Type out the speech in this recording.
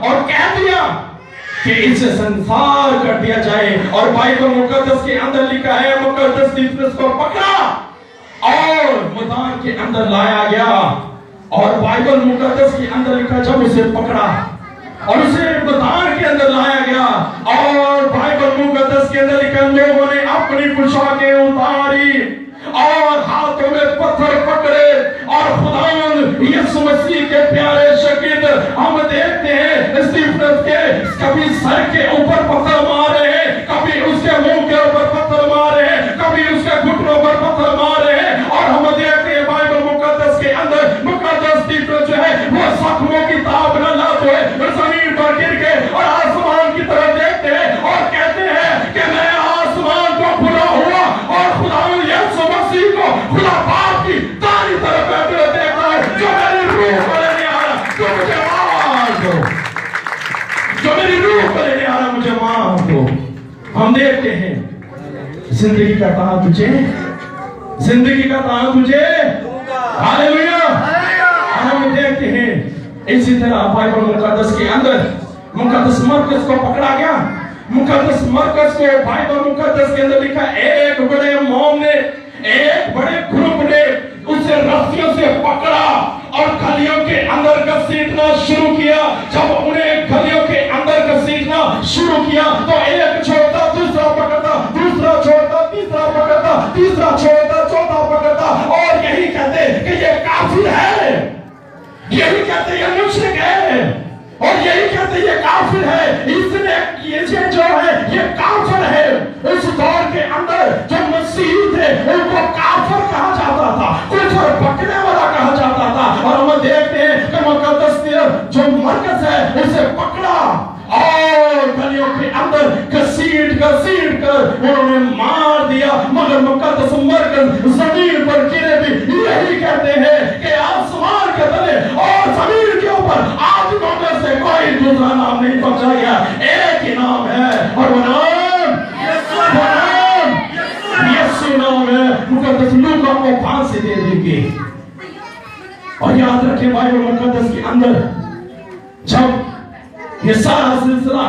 اور کہہ دیا کہ اسے سنسار کر دیا جائے. اور بائبل مقدس کے اندر لکھا ہے مقدس اسطیفنس کو پکڑا اور میدان کے اندر لایا گیا. اور بائبل مقدس کے اندر لکھا جب اسے پکڑا اور اسے میدان کے اندر لایا گیا اور بائبل مقدس کے اندر لکھا لوگوں نے اپنی پوشاکیں اتاری اور ہاتھوں میں پتھر پکڑے. اور خداوند یسوع مسیح کے پیارے شاگرد ہم دیکھتے ہیں اسطیفنس کے کبھی سر کے اوپر پتھر مارے ہیں, کبھی اس کے منہ کے اوپر پتھر مارے ہیں, کبھی اس کے گھٹنوں پر پتھر مارے ہیں. اور ہم دیکھتے ہیں بائبل مقدس کے اندر مقدس اسطیفنس جو ہے وہ زخموں کی تاب نہ لاتے ہوئے زمین پر گر گئے اور آسمان کی طرف دیکھتے ہیں اور کہتے ہیں کہ میں آسمان کو کھلا ہوا اور خداوند یسوع مسیح کو خدا باپ کی دائیں طرف بیٹھے ہوئے دیکھتا ہے جو میری روح کو لینے آ رہا, تو مجھے معاف دو, جو میری روح کو لینے آ رہا مجھے معاف دو. ہم دیکھتے ہیں زندگی کا تاں تجھے, زندگی کا تاں تجھے, ہاللویا. ہم دیکھتے ہیں اسی طرح بائبل مقدس کے اندر مقدس مرکز کو پکڑا گیا. مقدس مرکز کو بائبل مقدس کے اندر لکھا ایک بڑے موم نے, ایک بڑے گروپ نے اسے رسیوں سے پکڑا اور گلیوں کے اندر گھسیٹنا شروع کیا. جب انہیں گلیوں کے اندر گھسیٹنا شروع کیا تو ایک چھوڑتا دوسرا پکڑتا, دوسرا چھوڑتا تیسرا پکڑتا, تیسرا چھوڑتا چوتھا پکڑتا. اور یہی کہتے کہ یہ کافر ہے, یہی کہتے یہ مشرک ہے, اور یہی کہتے یہ کافر ہے. اس نے یہ جو ہے یہ کافر ہے. اس دور کے اندر جو مسیحی تھے ان کو کافر کہا جاتا تھا, کفر پکڑنے والا کہا جاتا تھا. اور ہم دیکھتے ہیں کہ مقدس جو مرکز ہے اسے پکڑا اور گلیوں کے اندر گھسیٹ گھسیٹ کر انہوں نے مار دیا. مگر مقدس مرکز زمین پر گرے بھی یہی کہتے ہیں کہ آسمان کے تلے اور زمین کے اوپر آدمیوں میں سے کوئی دوسرا نام نہیں بخشا گیا, ایک ہی نام ہے اور وہ نام یسوع نام ہے. مقدس لوکا کو پھانسی دے دی گئی. اور یاد رکھیں بائبل مقدس کے اندر جب یہ سارا سلسلہ